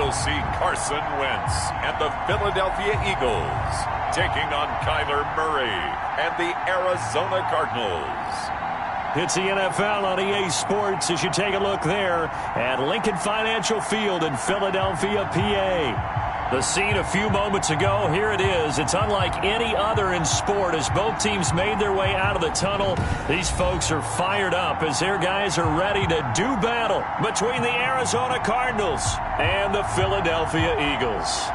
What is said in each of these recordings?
will see Carson Wentz and the Philadelphia Eagles taking on Kyler Murray and the Arizona Cardinals. It's the NFL on EA Sports as you take a look there at Lincoln Financial Field in Philadelphia, PA. The scene a few moments ago, here it is. It's unlike any other in sport as both teams made their way out of the tunnel. These folks are fired up as their guys are ready to do battle between the Arizona Cardinals and the Philadelphia Eagles.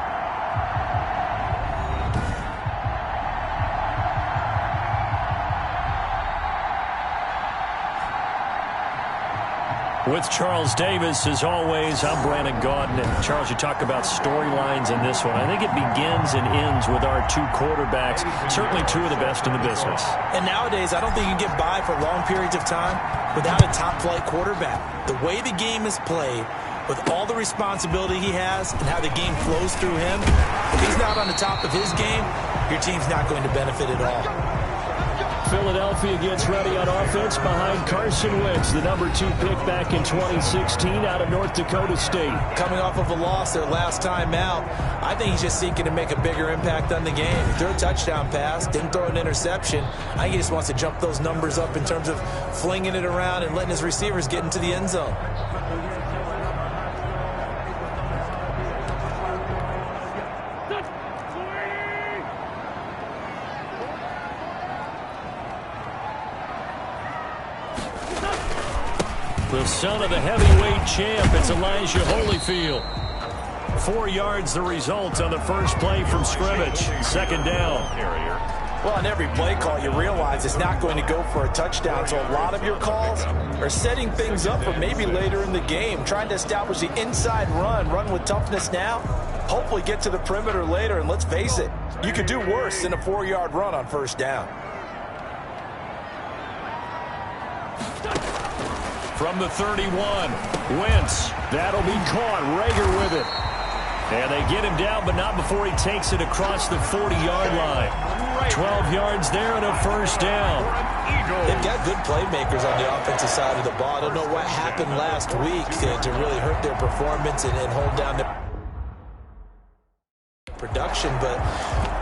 With Charles Davis, as always, I'm Brandon Gaudin. And Charles, you talk about storylines in this one. I think it begins and ends with our two quarterbacks, certainly two of the best in the business. And nowadays, I don't think you can get by for long periods of time without a top-flight quarterback. The way the game is played, with all the responsibility he has and how the game flows through him, if he's not on the top of his game, your team's not going to benefit at all. Philadelphia gets ready on offense behind Carson Wentz, the number 2 pick back in 2016 out of North Dakota State. Coming off of a loss their last time out, I think he's just seeking to make a bigger impact on the game. He threw a touchdown pass, didn't throw an interception. I think he just wants to jump those numbers up in terms of flinging it around and letting his receivers get into the end zone. The son of the heavyweight champ, it's Elijah Holyfield. 4 yards the result on the first play from scrimmage. Second down. Well, on every play call, you realize it's not going to go for a touchdown, so a lot of your calls are setting things up for maybe later in the game, trying to establish the inside run with toughness now, hopefully get to the perimeter later, and let's face it, you could do worse than a 4-yard run on first down. From the 31, Wentz. That'll be caught. Rager with it. And they get him down, but not before he takes it across the 40-yard line. 12 yards there and a first down. They've got good playmakers on the offensive side of the ball. I don't know what happened last week to really hurt their performance and hold down their production, but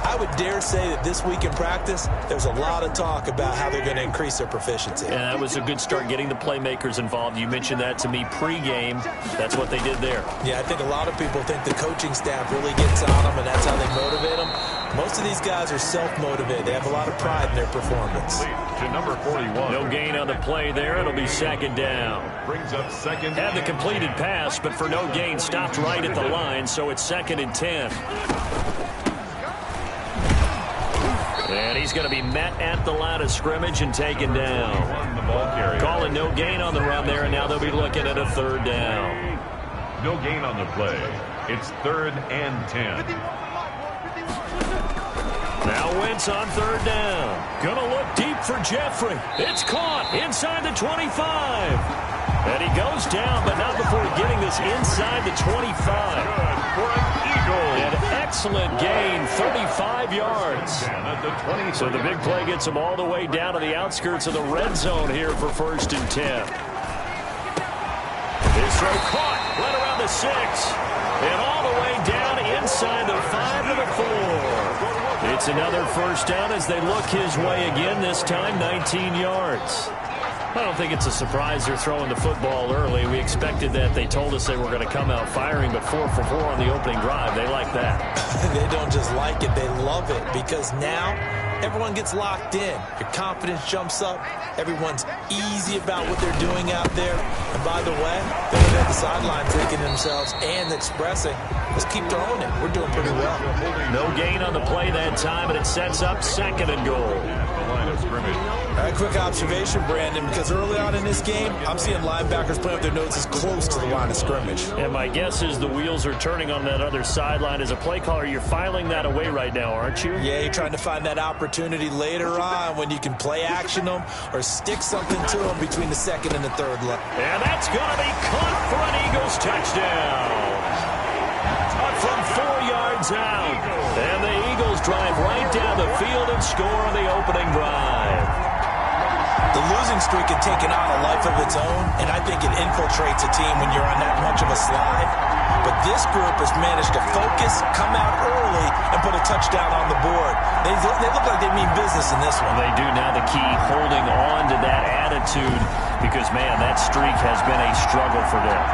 I would dare say that this week in practice, there's a lot of talk about how they're going to increase their proficiency. And that was a good start getting the playmakers involved. You mentioned that to me pregame. That's what they did there. Yeah, I think a lot of people think the coaching staff really gets on them, and that's how they motivate them. Most of these guys are self-motivated. They have a lot of pride in their performance. To number 41. No gain on the play there. It'll be second down. Brings up second. Had the completed pass, but for no gain, stopped right at the line, so it's 2nd and 10. And he's going to be met at the line of scrimmage and taken down. Calling no gain on the run there, and now they'll be looking at a 3rd down. No gain on the play. It's 3rd and 10. Now Wentz on 3rd down. Going to look deep for Jeffrey. It's caught inside the 25. And he goes down, but not before getting this inside the 25. Good for an Eagle. An excellent gain, 35 yards. So the big play gets him all the way down to the outskirts of the red zone here for 1st and 10. His throw caught right around the 6. And all the way down inside the 5 to the 4. It's another first down as they look his way again, this time 19 yards. I don't think it's a surprise they're throwing the football early. We expected that. They told us they were going to come out firing, but 4 for 4 on the opening drive. They like that. They don't just like it, they love it, because now everyone gets locked in. Your confidence jumps up. Everyone's easy about what they're doing out there. And by the way, they're at the sideline thinking to themselves and expressing, let's keep throwing it. We're doing pretty well. No gain on the play that time, and it sets up 2nd and goal. All right, quick observation, Brandon, because early on in this game, I'm seeing linebackers playing with their noses close to the line of scrimmage. And my guess is the wheels are turning on that other sideline. As a play caller, you're filing that away right now, aren't you? Yeah, you're trying to find that opportunity later on when you can play action them or stick something to them between the 2nd and the 3rd line. And that's going to be caught for an Eagles touchdown. Up from 4 yards out. And the Eagles drive right down the field and score on the opening drive. The losing streak had taken on a life of its own, and I think it infiltrates a team when you're on that much of a slide. But this group has managed to focus, come out early, and put a touchdown on the board. They look like they mean business in this one. They do. Now the key, holding on to that attitude, because, man, that streak has been a struggle for them.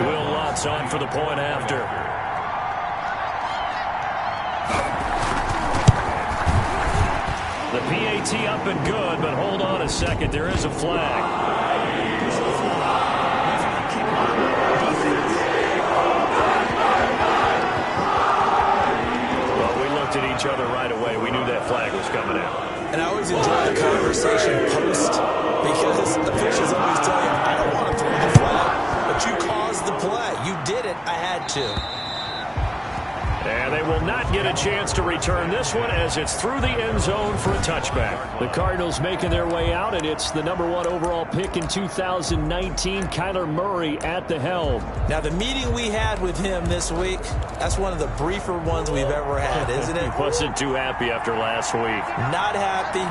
Will Lutz on for the point after. The PAT up and good, but hold on a second. There is a flag. Well, we looked at each other right away. We knew that flag was coming out. And I always enjoy the conversation post, because officials always tell you, I don't want to throw the flag, but you caused the play. You did it. I had to. And they will not get a chance to return this one as it's through the end zone for a touchback. The Cardinals making their way out, and it's the #1 overall pick in 2019, Kyler Murray at the helm. Now, the meeting we had with him this week, that's one of the briefer ones we've ever had, isn't it? He wasn't too happy after last week. Not happy.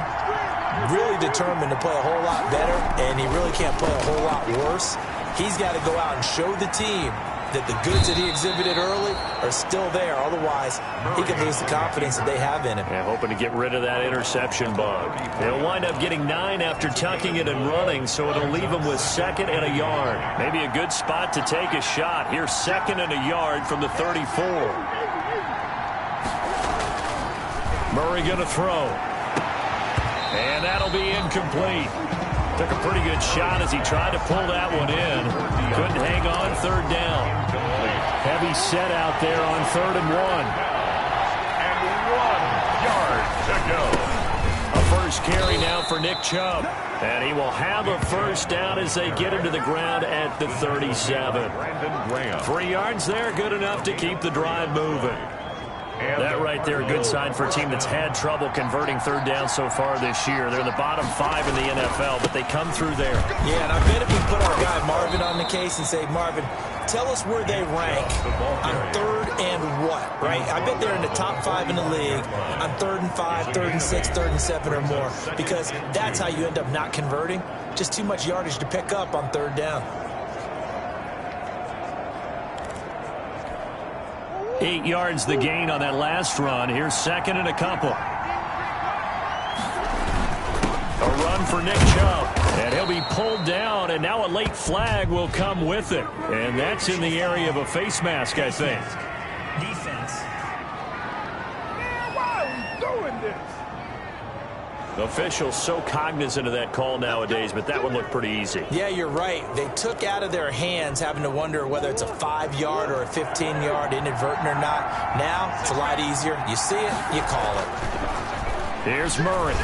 Really determined to play a whole lot better, and he really can't play a whole lot worse. He's got to go out and show the team that the goods that he exhibited early are still there. Otherwise, he could lose the confidence that they have in him. Yeah, hoping to get rid of that interception bug. They'll wind up getting 9 after tucking it and running, so it'll leave them with 2nd and a yard. Maybe a good spot to take a shot. Here's 2nd and a yard from the 34. Murray going to throw. And that'll be incomplete. Took a pretty good shot as he tried to pull that one in. Couldn't hang on 3rd down. Heavy set out there on 3rd and 1. And 1 yard to go. A first carry now for Nick Chubb. And he will have a first down as they get him to the ground at the 37. 3 yards there, good enough to keep the drive moving. That right there, a good sign for a team that's had trouble converting 3rd down so far this year. They're in the bottom 5 in the NFL, but they come through there. Yeah, and I bet if we put our guy Marvin on the case and say, Marvin, tell us where they rank on 3rd and what, right? I bet they're in the top 5 in the league on 3rd and 5, 3rd and 6, 3rd and 7 or more, because that's how you end up not converting. Just too much yardage to pick up on 3rd down. 8 yards the gain on that last run. Here's 2nd and a couple. A run for Nick Chubb. And he'll be pulled down, and now a late flag will come with it. And that's in the area of a face mask, I think. Defense. Man, why are we doing this? Officials so cognizant of that call nowadays, but that one looked pretty easy. Yeah, you're right. They took out of their hands having to wonder whether it's a 5-yard or a 15-yard inadvertent or not. Now, it's a lot easier. You see it, you call it. Here's Murray.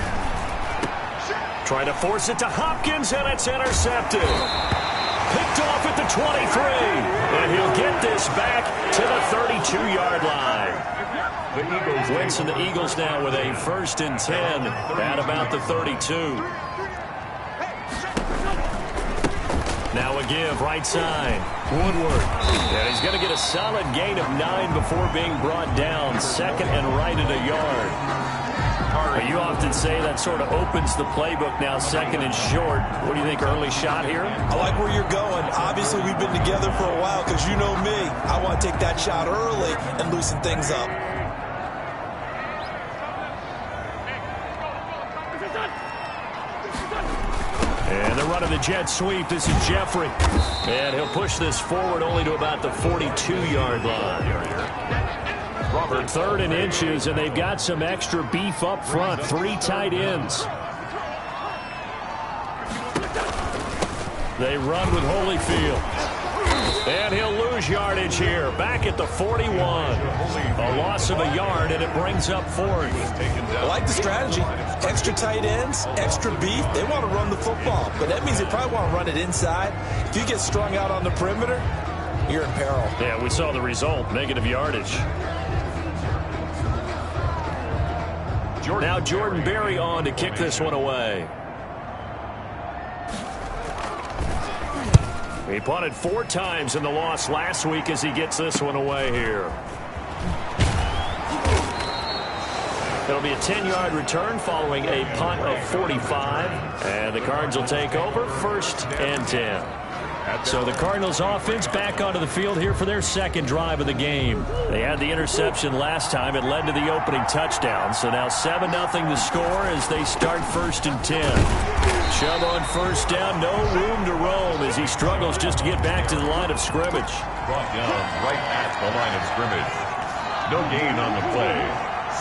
Trying to force it to Hopkins, and it's intercepted. Picked off at the 23. And he'll get this back to the 32-yard line. Wentz and the Eagles now with a 1st and 10 at about the 32. Now a give, right side. Woodward. And he's going to get a solid gain of 9 before being brought down. 2nd and right at a yard. You often say that sort of opens the playbook now, 2nd and short. What do you think, early shot here? I like where you're going. Obviously, we've been together for a while because you know me. I want to take that shot early and loosen things up. And the run of the jet sweep. This is Jeffrey. And he'll push this forward only to about the 42-yard line. Robert, 3rd and inches, and they've got some extra beef up front. 3 tight ends. They run with Holyfield. And he'll lose yardage here. Back at the 41. A loss of a yard, and it brings up 4th. I like the strategy. Extra tight ends, extra beef. They want to run the football, but that means they probably want to run it inside. If you get strung out on the perimeter, you're in peril. Yeah, we saw the result. Negative yardage. Now Jordan Berry on to kick this one away. He punted 4 times in the loss last week as he gets this one away here. It'll be a 10-yard return following a punt of 45. And the Cards will take over 1st and 10. So the Cardinals offense back onto the field here for their second drive of the game. They had the interception last time. It led to the opening touchdown. So now 7-0 the score as they start 1st and 10. Chubb on 1st down. No room to roam as he struggles just to get back to the line of scrimmage. Brought down right at the line of scrimmage. No gain on the play.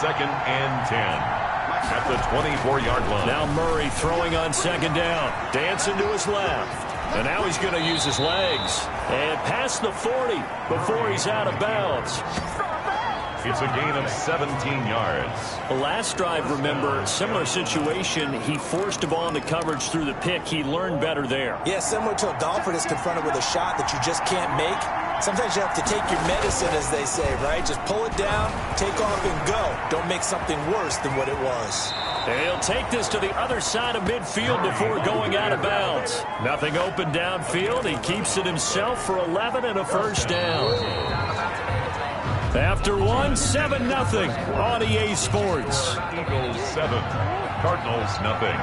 2nd and 10 at the 24-yard line. Now Murray throwing on 2nd down. Dancing to his left. And now he's going to use his legs. And past the 40 before he's out of bounds. It's a gain of 17 yards. The last drive, remember, similar situation. He forced a ball into coverage through the pick. He learned better there. Yeah, similar to a golfer that's confronted with a shot that you just can't make. Sometimes you have to take your medicine, as they say, right? Just pull it down, take off, and go. Don't make something worse than what it was. And he'll take this to the other side of midfield before going out of bounds. Nothing open downfield. He keeps it himself for 11 and a 1st down. After 7-0 on EA Sports. Eagles 7, Cardinals nothing.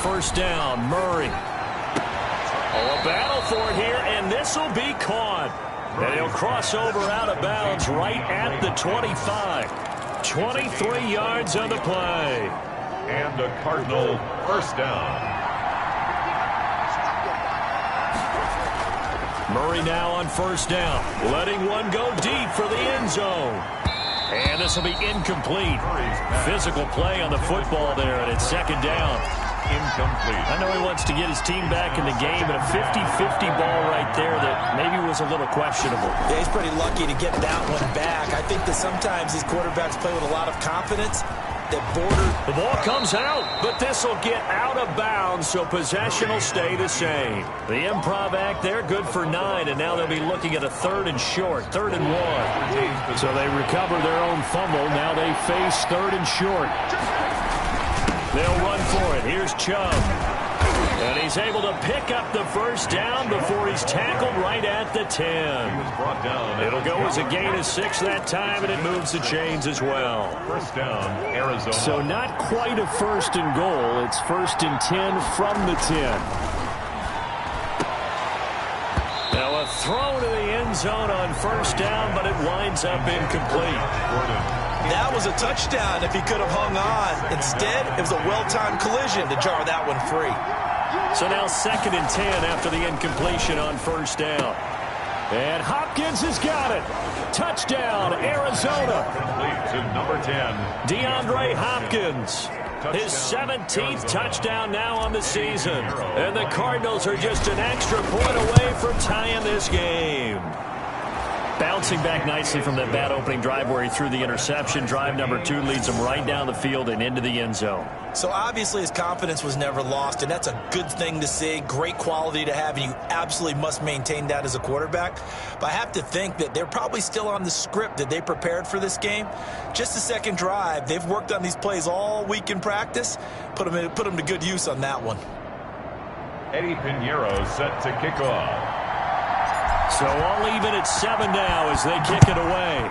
1st down, Murray. Oh, a battle for it here, and this will be caught. And he'll cross over out of bounds right at the 25. 23 yards on the play. And a Cardinal 1st down. Murray now on 1st down, letting one go deep for the end zone. And this will be incomplete. Physical play on the football there, and it's 2nd down. Incomplete. I know he wants to get his team back in the game, but a 50-50 ball right there that maybe was a little questionable. Yeah, he's pretty lucky to get that one back. I think that sometimes these quarterbacks play with a lot of confidence. The ball comes out, but this will get out of bounds, so possession will stay the same. The improv act there, good for 9, and now they'll be looking at a 3rd and short, 3rd and 1. So they recover their own fumble. Now they face 3rd and short. They'll run for it. Here's Chubb. And he's able to pick up the 1st down before he's tackled right at the 10. It'll go as a gain of 6 that time, and it moves the chains as well. 1st down, Arizona. So not quite a 1st and goal. It's 1st and 10 from the 10. Now a throw to the end zone on 1st down, but it winds up incomplete. That was a touchdown if he could have hung on. Instead, it was a well-timed collision to jar that one free. So now 2nd and 10 after the incompletion on 1st down. And Hopkins has got it. Touchdown, Arizona. Complete to number 10. DeAndre Hopkins. His 17th touchdown now on the season. And the Cardinals are just an extra point away from tying this game. Bouncing back nicely from that bad opening drive where he threw the interception. Drive number 2 leads him right down the field and into the end zone. So obviously his confidence was never lost, and that's a good thing to see. Great quality to have, and you absolutely must maintain that as a quarterback. But I have to think that they're probably still on the script that they prepared for this game. Just the second drive. They've worked on these plays all week in practice. Put them to good use on that one. Eddie Pinheiro set to kick off. So all even at 7 now as they kick it away.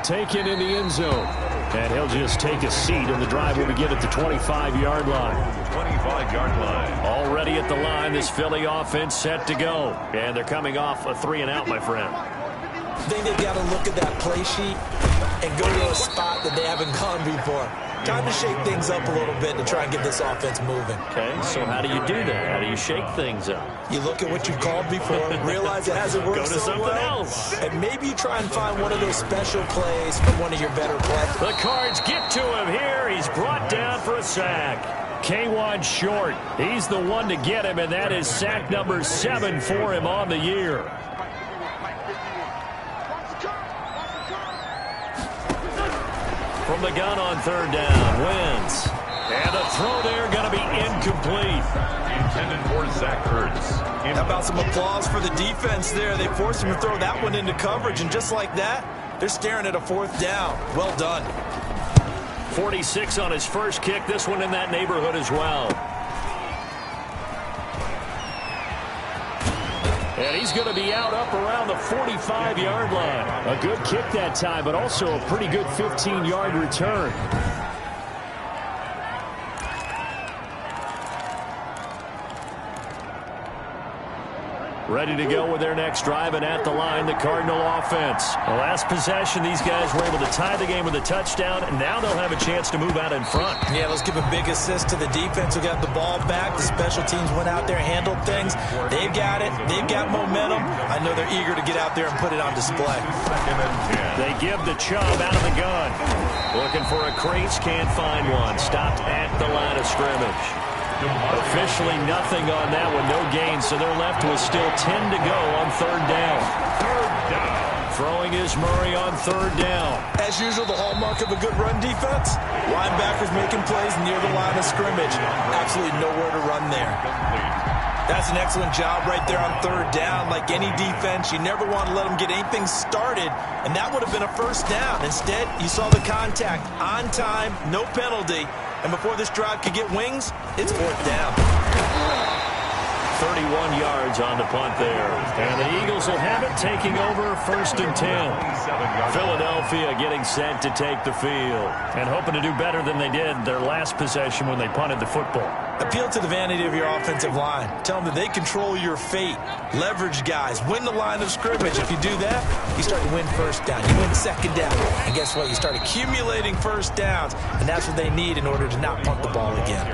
Taken in the end zone. And he'll just take a seat, and the drive will begin at the 25-yard line. 25-yard line. Already at the line, this Philly offense set to go. And they're coming off a 3-and-out, my friend. I think they've got to look at that play sheet and go to a spot that they haven't gone before. Time to shake things up a little bit to try and get this offense moving. Okay, so how do you do that? How do you shake things up? You look at what you've called before, realize it hasn't worked Go to so something well, else. and maybe you try and find one of those special plays from one of your better players. The Cards get to him here. He's brought down for a sack. K1 short. He's the one to get him, and that is sack number 7 for him on the year. From the gun on 3rd down, Wentz. And the throw there going to be incomplete. Intended for Zach Ertz. How about some applause for the defense there? They forced him to throw that one into coverage, and just like that, they're staring at a 4th down. Well done. 46 on his first kick. This one in that neighborhood as well. And he's going to be out up around the 45-yard line. A good kick that time, but also a pretty good 15-yard return. Ready to go with their next drive, and at the line, the Cardinal offense. The last possession, these guys were able to tie the game with a touchdown, and now they'll have a chance to move out in front. Yeah, let's give a big assist to the defense who got the ball back. The special teams went out there, handled things. They've got it. They've got momentum. I know they're eager to get out there and put it on display. They give the Chubb out of the gun. Looking for a crease, can't find one. Stopped at the line of scrimmage. Officially nothing on that one, no gain, so they're left with still 10 to go on third down. Throwing is Murray on third down. As usual, the hallmark of a good run defense, linebackers making plays near the line of scrimmage. Absolutely nowhere to run there. That's an excellent job right there on third down. Like any defense, you never want to let them get anything started, and that would have been a first down. Instead, you saw the contact on time, no penalty. And before this drive could get wings, it's fourth down. 31 yards on the punt there. And the Eagles will have it, taking over first and 10. Philadelphia getting set to take the field and hoping to do better than they did their last possession when they punted the football. Appeal to the vanity of your offensive line. Tell them that they control your fate. Leverage guys. Win the line of scrimmage. If you do that, you start to win first down. You win second down. And guess what? You start accumulating first downs. And that's what they need in order to not punt the ball again.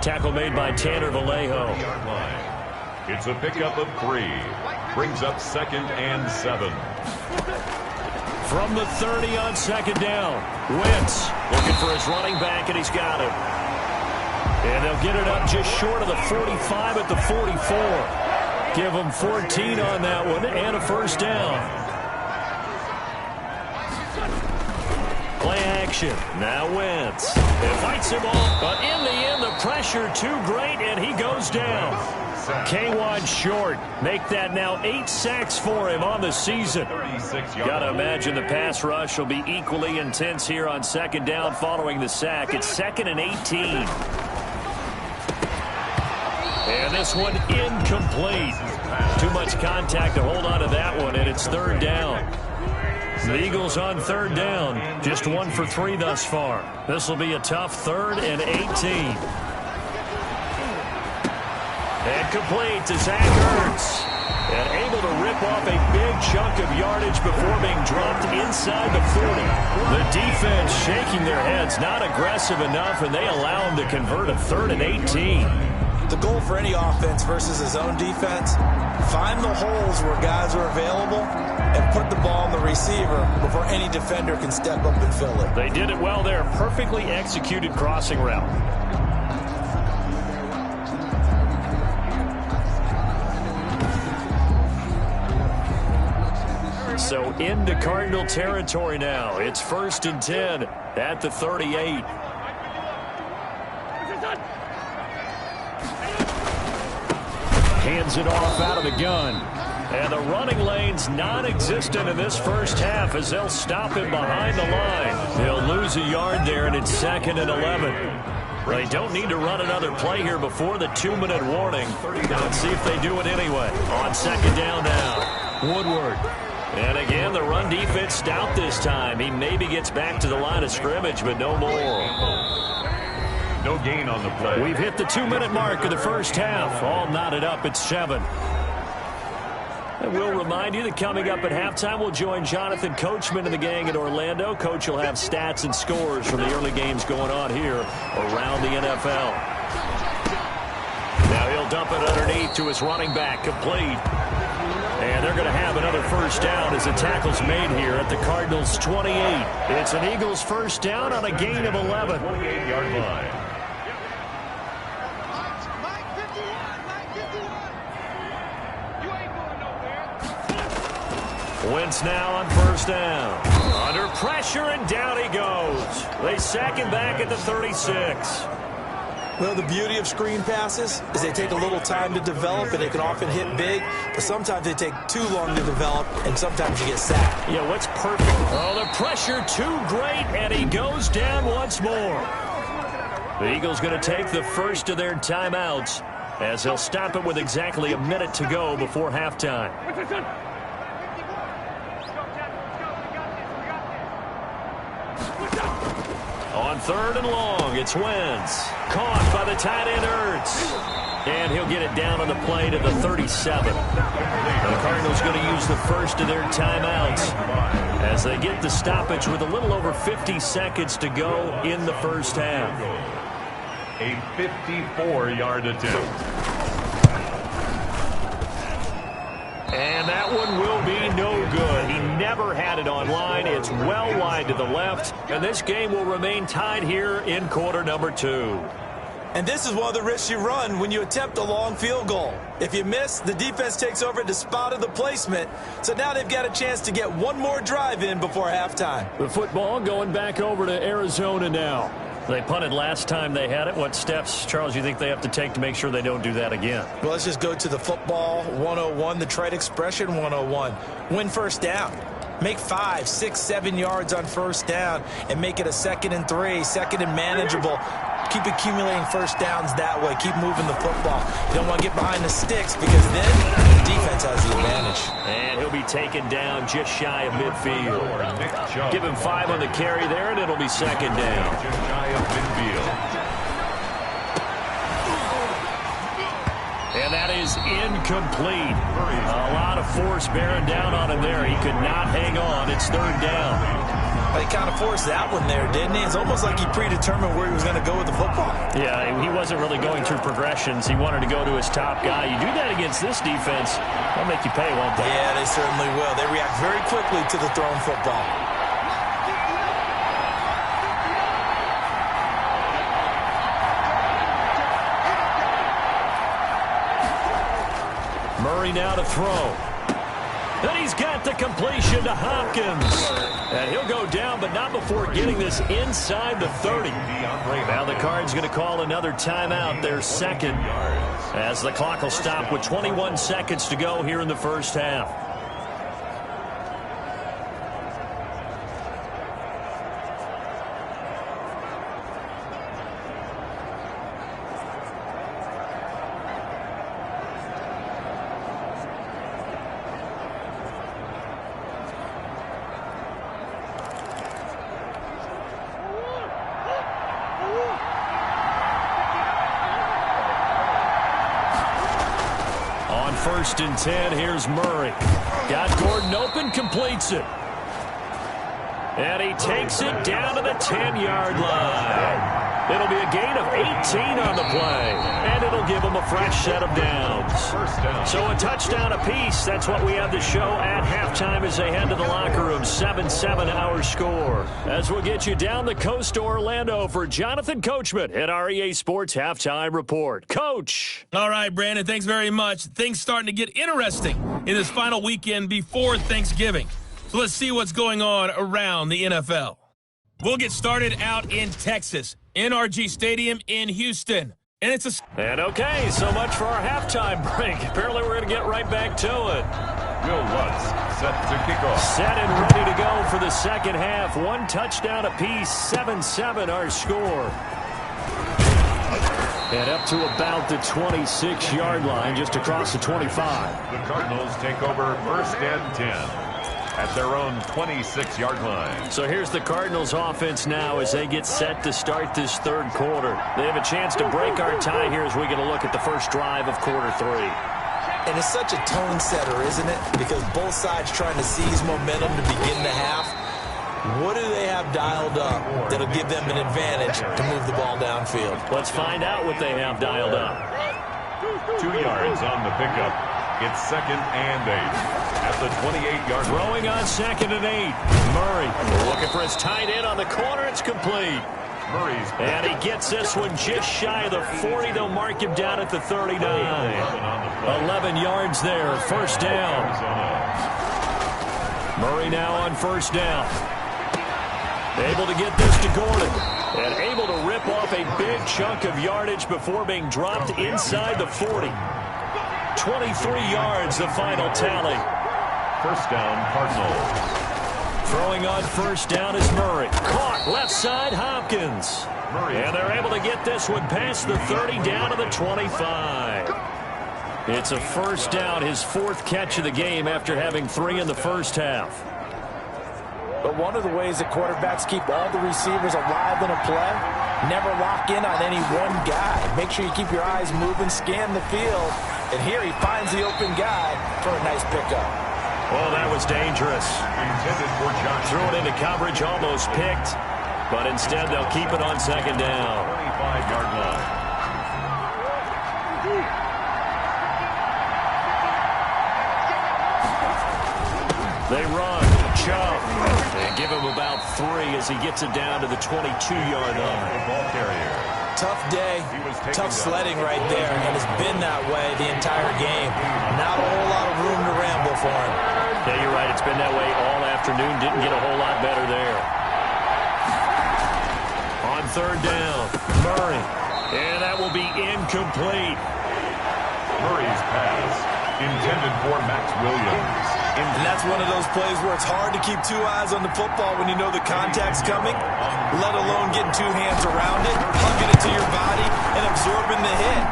Tackle made by Tanner Vallejo. It's a pickup of 3. Brings up 2nd and 7. From the 30 on second down. Wentz looking for his running back, and he's got it. And they'll get it up just short of the 45 at the 44. Give them 14 on that one and a first down. Play action. Now Wentz. It fights him off, but in the end, the pressure too great, and he goes down. K1 short. Make that now 8 sacks for him on the season. Got to imagine the pass rush will be equally intense here on second down following the sack. It's 2nd and 18. And this one incomplete. Too much contact to hold on to that one, and it's third down. The Eagles on third down, just 1 for 3 thus far. This will be a tough 3rd and 18. And complete to Zach Ertz. And able to rip off a big chunk of yardage before being dropped inside the 40. The defense shaking their heads, not aggressive enough, and they allow him to convert a 3rd and 18. The goal for any offense versus his own defense, find the holes where guys are available and put the ball on the receiver before any defender can step up and fill it. They did it well there. Perfectly executed crossing route. So into Cardinal territory now. It's 1st and 10 at the 38. Hands it off out of the gun. And the running lane's non-existent in this first half as they'll stop him behind the line. They'll lose a yard there, and it's 2nd and 11. They don't need to run another play here before the 2-minute warning. Let's see if they do it anyway. On second down now, Woodward. And again, the run defense stout this time. He maybe gets back to the line of scrimmage, but no more. No gain on the play. We've hit the 2-minute mark of the first half. All knotted up at 7. And we'll remind you that coming up at halftime, we'll join Jonathan Coachman and the gang in Orlando. Coach will have stats and scores from the early games going on here around the NFL. Now he'll dump it underneath to his running back, complete. And they're going to have another first down as the tackle's made here at the Cardinals' 28. It's an Eagles first down on a gain of 11. 28-yard line. Wentz now on first down. Under pressure, and down he goes. They sack him back at the 36. Well, the beauty of screen passes is they take a little time to develop, and they can often hit big, but sometimes they take too long to develop, and sometimes you get sacked. Yeah, what's perfect? Oh, the pressure too great, and he goes down once more. The Eagles going to take the first of their timeouts as he'll stop it with exactly a minute to go before halftime. On 3rd and long, it's Wentz. Caught by the tight end Ertz. And he'll get it down on the play to the 37. The Cardinals going to use the first of their timeouts as they get the stoppage with a little over 50 seconds to go in the first half. A 54-yard attempt. And that one will be no good. He never had it on line. It's well wide to the left. And this game will remain tied here in quarter number 2. And this is one of the risks you run when you attempt a long field goal. If you miss, the defense takes over at the spot of the placement. So now they've got a chance to get one more drive in before halftime. The football going back over to Arizona now. They punted last time they had it. What steps, Charles, you think they have to take to make sure they don't do that again? Well, let's just go to the football 101, the trade expression 101. Win first down. Make 5, 6, 7 yards on first down and make it a 2nd and 3, 2nd and manageable. Keep accumulating first downs that way. Keep moving the football. You don't want to get behind the sticks because then the defense has the advantage. And he'll be taken down just shy of midfield. Give him 5 on the carry there, and it'll be 2nd down. Just shy of midfield. And that is incomplete. A lot of force bearing down on him there. He could not hang on. It's 3rd down. He kind of forced that one there, didn't he? It's almost like he predetermined where he was going to go with the football. Yeah, he wasn't really going through progressions. He wanted to go to his top guy. You do that against this defense, they'll make you pay, won't they? Yeah, they certainly will. They react very quickly to the thrown football. Murray now to throw. And he's got the completion to Hopkins. And he'll go down, but not before getting this inside the 30. Now the Cards going to call another timeout, their 2nd, as the clock will stop with 21 seconds to go here in the first half. On 1st and 10, here's Murray. Got Gordon open, completes it. And he takes it down to the 10-yard line. It'll be a gain of 18 on the play, and it'll give them a fresh set of downs. So a touchdown apiece. That's what we have to show at halftime as they head to the locker room. 7-7 our score. As we'll get you down the coast to Orlando for Jonathan Coachman at our EA Sports Halftime Report. Coach. All right, Brandon, thanks very much. Things starting to get interesting in this final weekend before Thanksgiving. So let's see what's going on around the NFL. We'll get started out in Texas, NRG Stadium in Houston. And it's And okay, so much for our halftime break. Apparently we're going to get right back to it. Will Lutz set to kick off. Set and ready to go for the second half. 1 touchdown apiece, 7-7 our score. And up to about the 26-yard line, just across the 25. The Cardinals take over 1st and 10. At their own 26-yard line. So here's the Cardinals offense now as they get set to start this 3rd quarter. They have a chance to break our tie here as we get a look at the first drive of quarter 3. And it's such a tone setter, isn't it? Because both sides trying to seize momentum to begin the half. What do they have dialed up that'll give them an advantage to move the ball downfield? Let's find out what they have dialed up. 2 yards on the pickup. It's 2nd and 8. At the 28-yard line. Throwing on 2nd and 8. Murray looking for his tight end on the corner. It's complete. Murray's. And he gets this one just shy of the 40. They'll mark him down at the 39. 11 yards there. 1st down. Murray now on 1st down. Able to get this to Gordon. And able to rip off a big chunk of yardage before being dropped inside the 40. 23 yards, the final tally. 1st down, Cardinals. Throwing on 1st down is Murray. Caught left side, Hopkins. And they're able to get this one past the 30 down to the 25. It's a first down, his fourth catch of the game after having 3 in the first half. But one of the ways that quarterbacks keep all the receivers alive in a play, never lock in on any one guy. Make sure you keep your eyes moving, scan the field. And here he finds the open guy for a nice pickup. Oh, that was dangerous. Threw it into coverage, almost picked. But instead, they'll keep it on second down. 25-yard line. They run. Chubb. They give him about 3 as he gets it down to the 22-yard line. Ball carrier. Tough day, tough sledding right there, and it's been that way the entire game. Not a whole lot of room to ramble for him. Yeah, you're right. It's been that way all afternoon. Didn't get a whole lot better there. On third down, Murray. And that will be incomplete. Murray's pass intended for Max Williams. And that's one of those plays where it's hard to keep 2 eyes on the football when you know the contact's coming, let alone getting 2 hands around it, hugging it to your body, and absorbing the hit.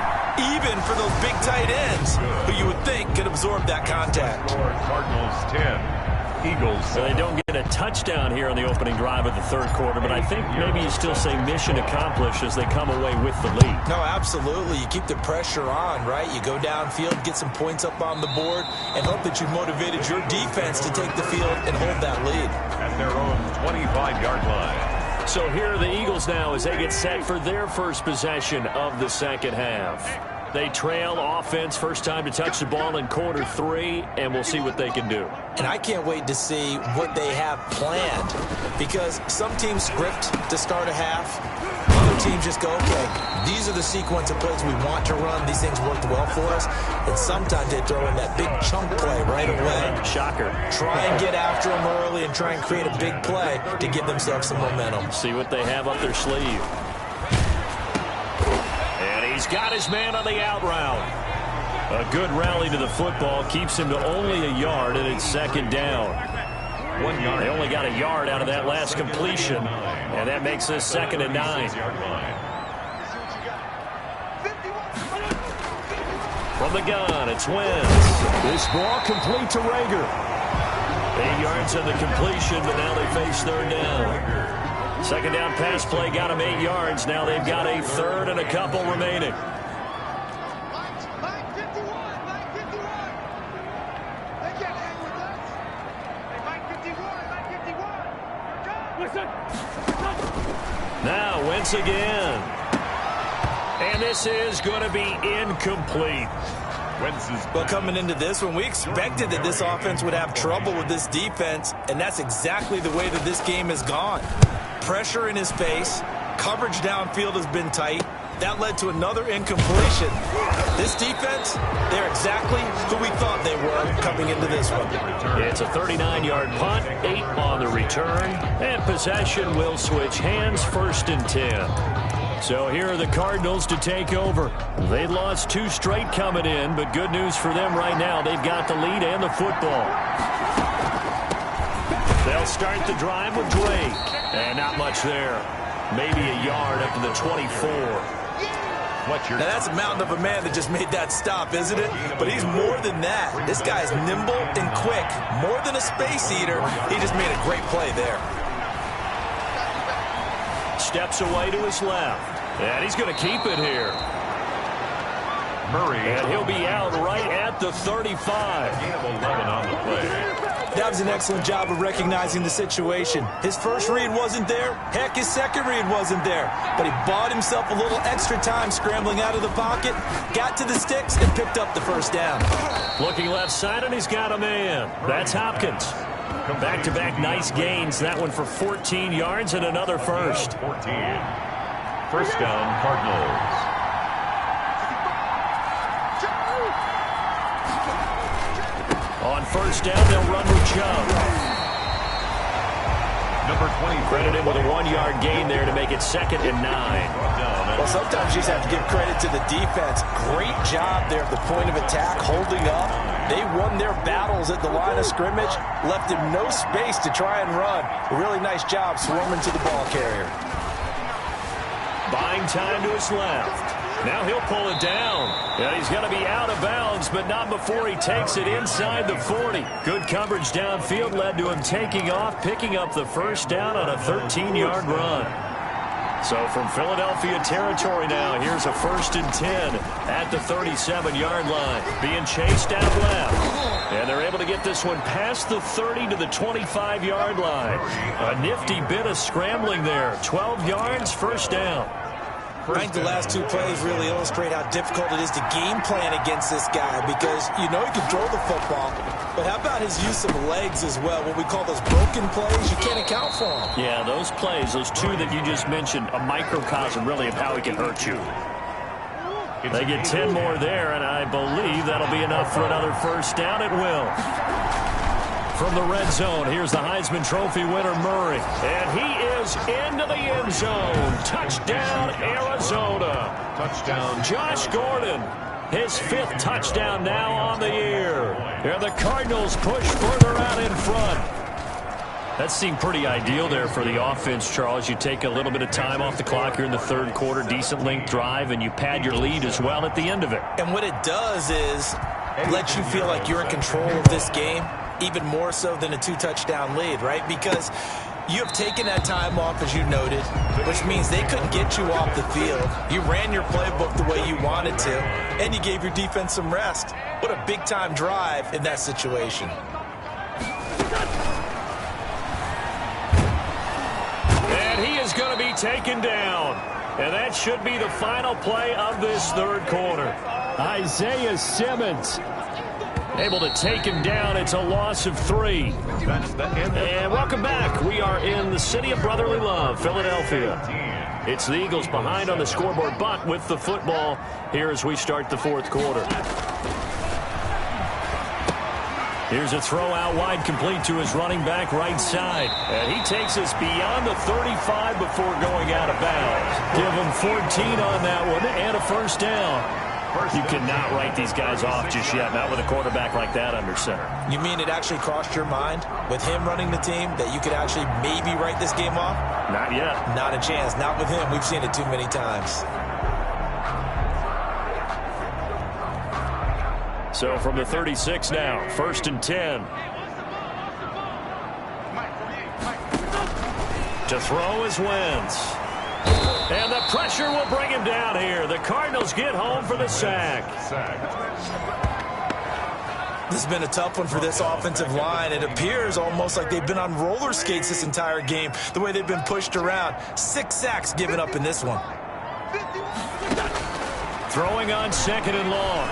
Even for those big tight ends who you would think could absorb that contact. Cardinals 10, Eagles. So they don't get a touchdown here on the opening drive of the third quarter, but I think maybe you still say mission accomplished as they come away with the lead. No, absolutely. You keep the pressure on, right? You go downfield, get some points up on the board, and hope that you've motivated your defense to take the field and hold that lead. At their own 25-yard line. So here are the Eagles now as they get set for their first possession of the second half. They trail offense, first time to touch the ball in quarter 3, and we'll see what they can do. And I can't wait to see what they have planned, because some teams script to start a half. Other teams just go, okay, these are the sequence of plays we want to run. These things worked well for us. And sometimes they throw in that big chunk play right away. Shocker. Try and get after them early and try and create a big play to give themselves some momentum. See what they have up their sleeve. And he's got his man on the out route. A good rally to the football keeps him to only a yard, and it's second down. 1 yard. They only got a yard out of that last completion, and that makes this second and 9. From the gun, it's Wentz. This ball complete to Rager. 8 yards on the completion, but now they face third down. Second down pass play got them 8 yards. Now they've got a third and a couple remaining. Now Wentz again. And this is going to be incomplete. But coming into this one, we expected that this offense would have trouble with this defense, and that's exactly the way that this game has gone. Pressure in his face, coverage downfield has been tight. That led to another incompletion. This defense, they're exactly who we thought they were coming into this one. It's a 39-yard punt, 8 on the return, and possession will switch hands, first and 10. So here are the Cardinals to take over. They lost 2 straight coming in, but good news for them right now. They've got the lead and the football. They'll start the drive with Drake. And not much there. Maybe a yard up to the 24. Now that's a mountain of a man that just made that stop, isn't it? But he's more than that. This guy's nimble and quick. More than a space eater. He just made a great play there. Steps away to his left. And he's going to keep it here. Murray. And he'll be out right at the 35. Gain of 11 on the play. That was an excellent job of recognizing the situation. His first read wasn't there. Heck, his second read wasn't there. But he bought himself a little extra time scrambling out of the pocket, got to the sticks, and picked up the first down. Looking left side, and he's got a man. That's Hopkins. Back-to-back nice gains. That one for 14 yards and another first. 14. First down, Cardinals. On first down, they'll run with Chubb. Number 20. Credit him with a 1-yard gain there to make it second and 9. Well, sometimes you just have to give credit to the defense. Great job there at the point of attack, holding up. They won their battles at the line of scrimmage, left him no space to try and run. A really nice job swarming to the ball carrier. Buying time to his left. Now he'll pull it down. And he's going to be out of bounds, but not before he takes it inside the 40. Good coverage downfield led to him taking off, picking up the first down on a 13-yard run. So from Philadelphia territory now, here's a 1st and 10 at the 37-yard line. Being chased out left. And they're able to get this one past the 30 to the 25-yard line. A nifty bit of scrambling there. 12 yards, first down. I think the last two plays really illustrate how difficult it is to game plan against this guy because you know he can throw the football, but how about his use of legs as well? What we call those broken plays, you can't account for them. Yeah, those plays, those two that you just mentioned, a microcosm really of how he can hurt you. They get 10 more there, and I believe that'll be enough for another first down. It will. From the red zone, here's the Heisman Trophy winner, Murray. And he is into the end zone. Touchdown, Arizona. Touchdown. Josh Gordon, his 5th touchdown now on the year. And the Cardinals push further out in front. That seemed pretty ideal there for the offense, Charles. You take a little bit of time off the clock here in the 3rd quarter, decent length drive, and you pad your lead as well at the end of it. And what it does is let you feel like you're in control of this game, even more so than a 2-touchdown lead, right? Because you have taken that time off, as you noted, which means they couldn't get you off the field. You ran your playbook the way you wanted to, and you gave your defense some rest. What a big-time drive in that situation. And he is going to be taken down. And that should be the final play of this 3rd quarter. Isaiah Simmons able to take him down. It's a loss of 3. And welcome back. We are in the city of brotherly love, Philadelphia. It's the Eagles behind on the scoreboard, but with the football here as we start the 4th quarter. Here's a throw out wide, complete to his running back right side. And he takes us beyond the 35 before going out of bounds. Give him 14 on that one and a first down. You cannot write these guys off just yet, not with a quarterback like that under center. You mean it actually crossed your mind with him running the team that you could actually maybe write this game off? Not yet. Not a chance. Not with him. We've seen it too many times. So from the 36 now, 1st and 10. To throw is Wentz. And the pressure will bring him down here. The Cardinals get home for the sack. This has been a tough one for this offensive line. It appears almost like they've been on roller skates this entire game, the way they've been pushed around. 6 sacks given up in this one. Throwing on 2nd and long.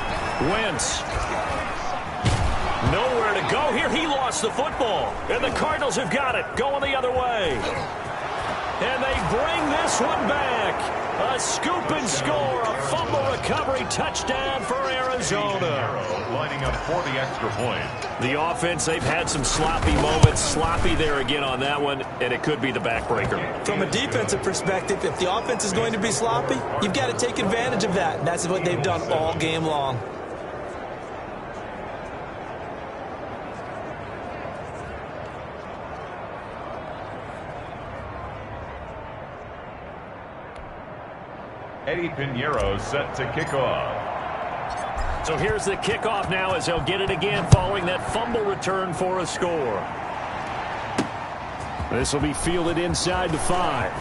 Wentz. Nowhere to go here. He lost the football. And the Cardinals have got it. Going the other way. And they bring this one back. A scoop and score. A fumble recovery touchdown for Arizona. Lining up for the extra point. The offense, they've had some sloppy moments. Sloppy there again on that one, and it could be the backbreaker. From a defensive perspective, if the offense is going to be sloppy, you've got to take advantage of that. And that's what they've done all game long. Eddie Pinheiro set to kick off. So here's the kickoff now as they'll get it again following that fumble return for a score. This will be fielded inside the 5.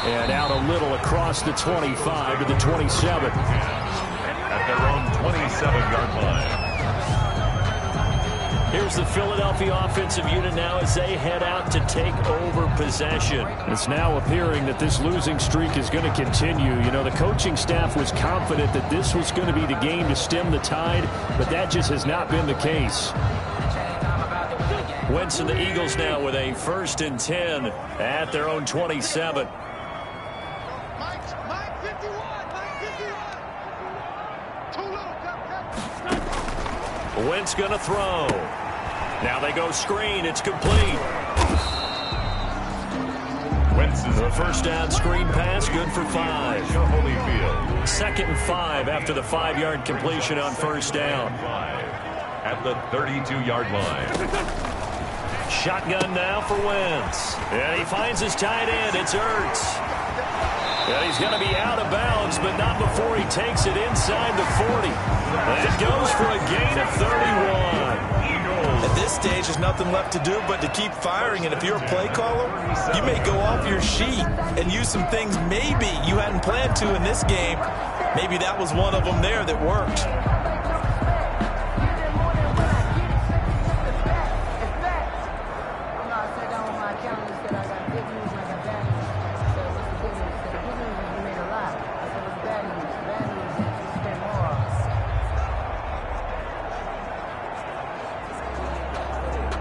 And out a little across the 25 to the 27. At their own 27-yard line. Here's the Philadelphia offensive unit now as they head out to take over possession. It's now appearing that this losing streak is going to continue. You know, the coaching staff was confident that this was going to be the game to stem the tide, but that just has not been the case. Wentz and the Eagles now with a 1st and 10 at their own 27. Wentz going to throw. Now they go screen. It's complete. Wentz is the first down screen pass, good for 5. 2nd and 5 after the 5-yard completion on first down. At the 32-yard line. Shotgun now for Wentz. And he finds his tight end. It's Ertz. And he's going to be out of bounds, but not before he takes it inside the 40. That goes for a gain of 31. At this stage, there's nothing left to do but to keep firing. And if you're a play caller, you may go off your sheet and use some things maybe you hadn't planned to in this game. Maybe that was one of them there that worked.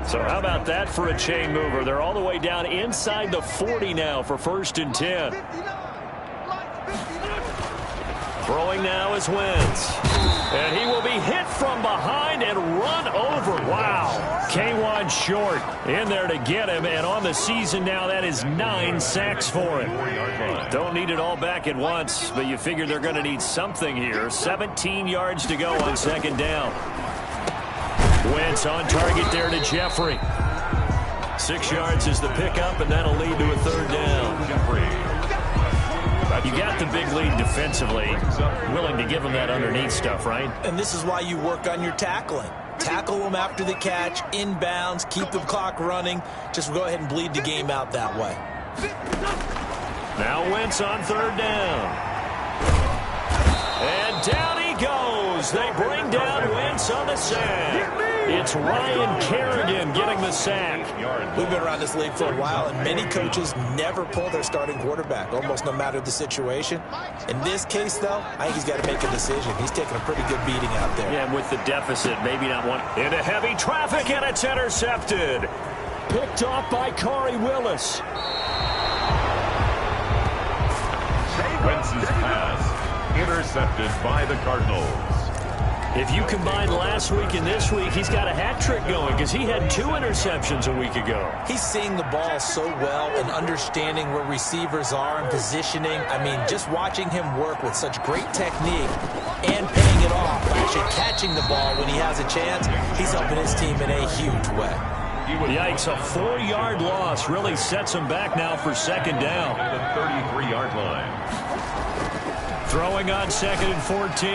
So how about that for a chain mover? They're all the way down inside the 40 now for 1st and 10. Throwing now is Wentz. And he will be hit from behind and run over. Wow. K1 short in there to get him. And on the season now, that is 9 sacks for him. Don't need it all back at once, but you figure they're going to need something here. 17 yards to go on 2nd down. Wentz on target there to Jeffrey. 6 yards is the pickup, and that'll lead to a 3rd down. You got the big lead defensively. Willing to give them that underneath stuff, right? And this is why you work on your tackling. Tackle them after the catch, inbounds, keep the clock running. Just go ahead and bleed the game out that way. Now Wentz on 3rd down. And down he goes. They bring down Wentz on the sack. It's Ryan Kerrigan getting the sack. We've been around this league for a while, and many coaches never pull their starting quarterback, almost no matter the situation. In this case, though, I think he's got to make a decision. He's taking a pretty good beating out there. Yeah, and with the deficit, maybe not one. Into heavy traffic, and it's intercepted. Picked off by Corey Willis. Wentz's pass intercepted by the Cardinals. If you combine last week and this week, he's got a hat trick going because he had 2 interceptions a week ago. He's seeing the ball so well and understanding where receivers are and positioning. I mean, just watching him work with such great technique and paying it off by actually catching the ball when he has a chance, he's helping his team in a huge way. Yikes, a 4-yard loss really sets him back now for 2nd down. At the 33-yard line. Throwing on 2nd and 14.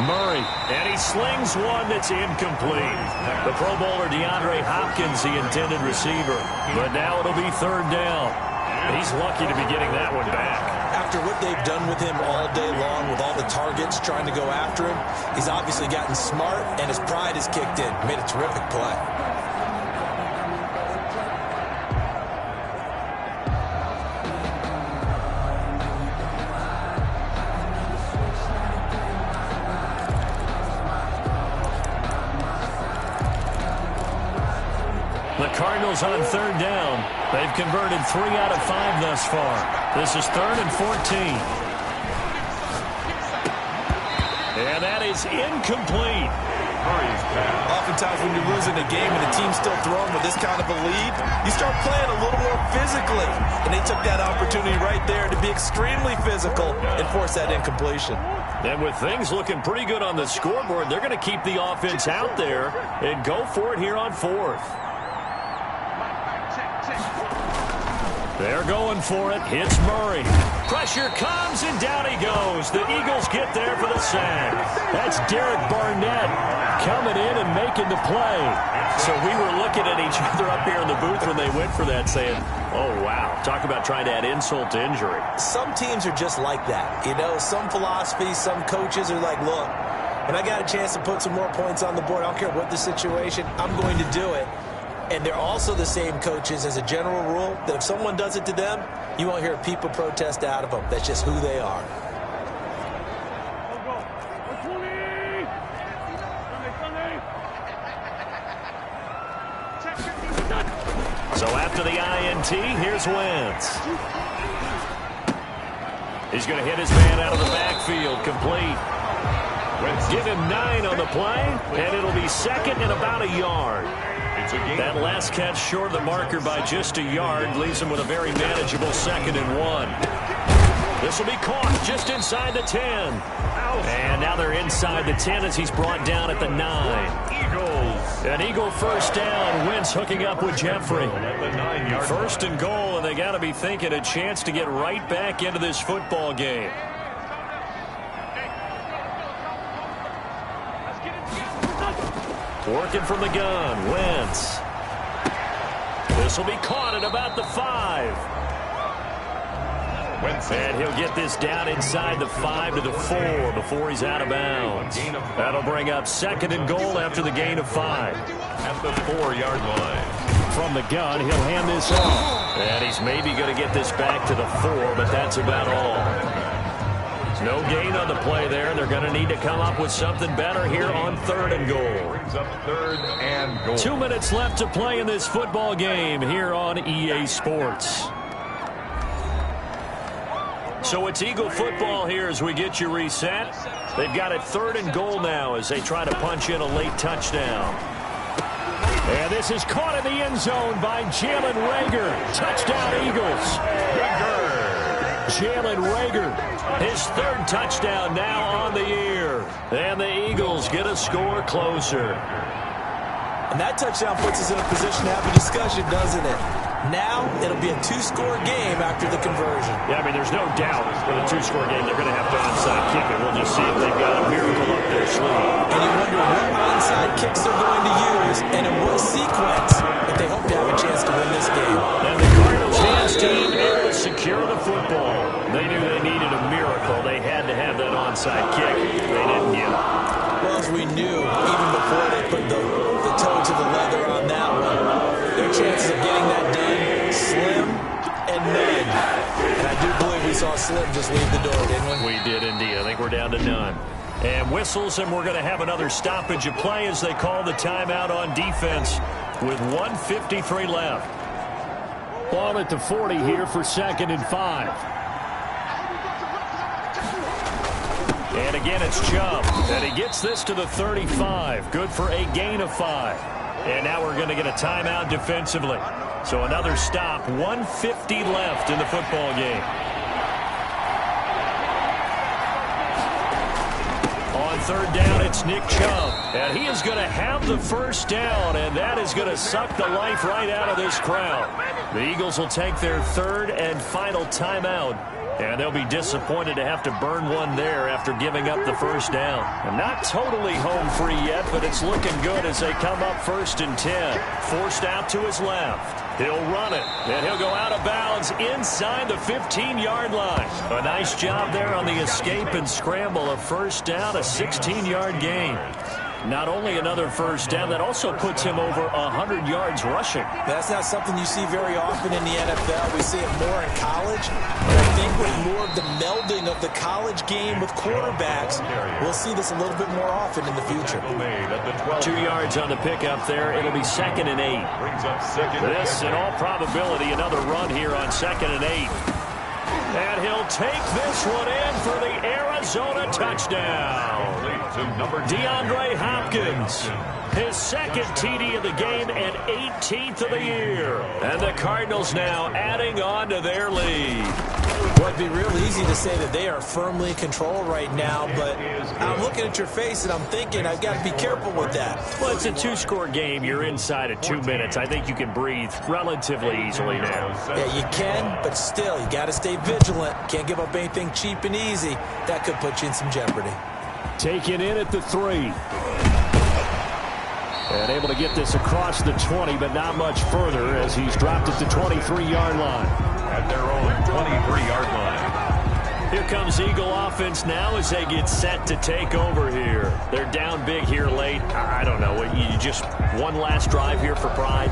Murray. And he slings one that's incomplete. The Pro Bowler DeAndre Hopkins, the intended receiver. But now it'll be 3rd down. He's lucky to be getting that one back. After what they've done with him all day long with all the targets trying to go after him, he's obviously gotten smart and his pride has kicked in. Made a terrific play. The Cardinals on 3rd down. They've converted 3 out of 5 thus far. This is 3rd and 14. And that is incomplete. Oftentimes when you're losing a game and the team's still throwing with this kind of a lead, you start playing a little more physically. And they took that opportunity right there to be extremely physical and force that incompletion. And with things looking pretty good on the scoreboard, they're going to keep the offense out there and go for it here on 4th. They're going for it. Hits Murray. Pressure comes, and down he goes. The Eagles get there for the sack. That's Derek Barnett coming in and making the play. So we were looking at each other up here in the booth when they went for that, saying, oh, wow. Talk about trying to add insult to injury. Some teams are just like that. You know, some philosophies, some coaches are like, look, when I got a chance to put some more points on the board, I don't care what the situation, I'm going to do it. And they're also the same coaches as a general rule that if someone does it to them, you won't hear people protest out of them. That's just who they are. So after the INT, here's Wentz. He's going to hit his man out of the backfield, complete. Give him 9 on the play, and it'll be 2nd and about a yard. That last catch short of the marker by just a yard leaves him with a very manageable 2nd and 1. This will be caught just inside the 10. And now they're inside the 10 as he's brought down at the 9. Eagles. An Eagle first down. Wentz hooking up with Jeffrey. First and goal, and they got to be thinking a chance to get right back into this football game. Working from the gun, Wentz. This will be caught at about the 5. And he'll get this down inside the 5 to the 4 before he's out of bounds. That'll bring up second and goal after the gain of 5. At the 4-yard line. From the gun, he'll hand this off. And he's maybe going to get this back to the 4, but that's about all. No gain on the play there. They're going to need to come up with something better here on 3rd and goal. Brings up 3rd and goal. 2 minutes left to play in this football game here on EA Sports. So it's Eagle football here as we get you reset. They've got it 3rd and goal now as they try to punch in a late touchdown. And this is caught in the end zone by Jalen Reagor. Touchdown, Eagles. Jalen Reagor, his 3rd touchdown now on the year. And the Eagles get a score closer. And that touchdown puts us in a position to have a discussion, doesn't it? Now, it'll be a 2-score game after the conversion. Yeah, I mean, there's no doubt with a 2-score game they're going to have to onside kick it. We'll just see if they've got a miracle up their sleeve. And you wonder what onside kicks they're going to use and in what sequence if they hope to have a chance to win this game. And the Cardinals hands team able to secure the football. They knew they needed a miracle. They had to have that onside kick. They didn't get it. Well, as we knew, even before they put the toe to the leather on that one, their chances of getting that done, slim and none. And I do believe we saw Slim just leave the door, didn't we? We did indeed. I think we're down to none. And whistles, and we're going to have another stoppage of play as they call the timeout on defense with 1:53 left. Ball at the 40 here for 2nd and 5. And again, it's Chubb. And he gets this to the 35. Good for a gain of 5. And now we're going to get a timeout defensively. So another stop. 1:50 left in the football game. On 3rd down, it's Nick Chubb. And he is going to have the first down. And that is going to suck the life right out of this crowd. The Eagles will take their 3rd and final timeout. And they'll be disappointed to have to burn one there after giving up the first down. And not totally home free yet, but it's looking good as they come up 1st and 10. Forced out to his left. He'll run it, and he'll go out of bounds inside the 15-yard line. A nice job there on the escape and scramble. A first down, a 16-yard gain. Not only another first down, that also puts him over 100 yards rushing. That's not something you see very often in the NFL. We see it more in college. And I think with more of the melding of the college game with quarterbacks, we'll see this a little bit more often in the future. 2 yards on the pickup there. It'll be 2nd and 8. This, in all probability, another run here on 2nd and 8. And he'll take this one in for the Arizona touchdown. DeAndre Hopkins, his 2nd TD of the game and 18th of the year. And the Cardinals now adding on to their lead. Well, it'd be real easy to say that they are firmly in control right now, but I'm looking at your face and I'm thinking I've got to be careful with that. Well, it's a 2-score game. You're inside of 2 minutes. I think you can breathe relatively easily now. Yeah, you can, but still, you got to stay vigilant. Can't give up anything cheap and easy. That could put you in some jeopardy. Taken in at the 3. And able to get this across the 20, but not much further as he's dropped at the 23-yard line. At their own 23-yard line. Here comes Eagle offense now as they get set to take over here. They're down big here late. I don't know. You just one last drive here for pride?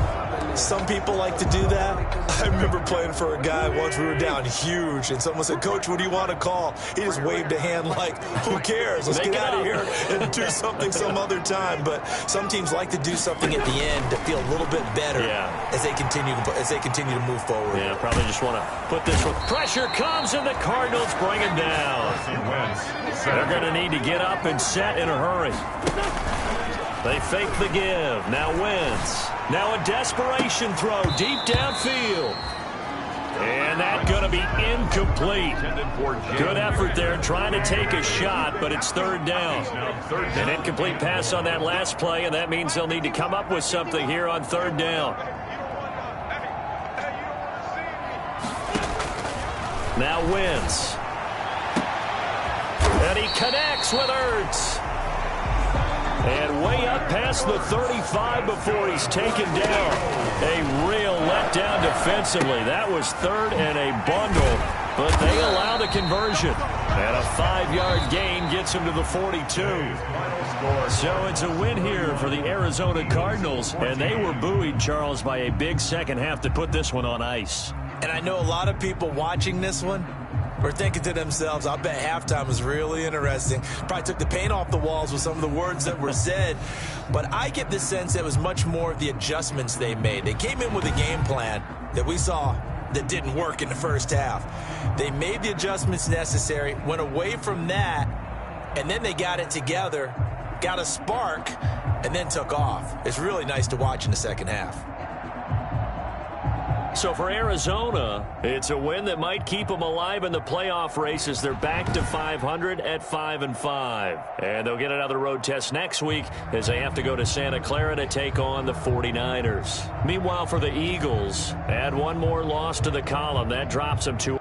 Some people like to do that. I remember playing for a guy once. We were down huge, and someone said, "Coach, what do you want to call?" He just waved a hand like, "Who cares? Let's get out of here and do something some other time." But some teams like to do something at the end to feel a little bit better as they continue to move forward. Yeah, probably just want to put this one. Pressure comes, and the Cardinals bring him down. They're going to need to get up and set in a hurry. They fake the give. Now Wentz. Now a desperation throw deep downfield. And that's going to be incomplete. Good effort there trying to take a shot, but it's third down. An incomplete pass on that last play, and that means they'll need to come up with something here on third down. Now Wentz. And he connects with Ertz. And way up past the 35 before he's taken down. A real letdown defensively. That was third and a bundle, but they allow the conversion. And a 5-yard gain gets him to the 42. So it's a win here for the Arizona Cardinals, and they were buoyed, Charles, by a big second half to put this one on ice. And I know a lot of people watching this one were thinking to themselves, I bet halftime was really interesting. Probably took the paint off the walls with some of the words that were said. But I get the sense that it was much more of the adjustments they made. They came in with a game plan that we saw that didn't work in the first half. They made the adjustments necessary, went away from that, and then they got it together, got a spark, and then took off. It's really nice to watch in the second half. So for Arizona, it's a win that might keep them alive in the playoff race as they're back to 500 at 5-5. And they'll get another road test next week as they have to go to Santa Clara to take on the 49ers. Meanwhile, for the Eagles, add one more loss to the column. That drops them to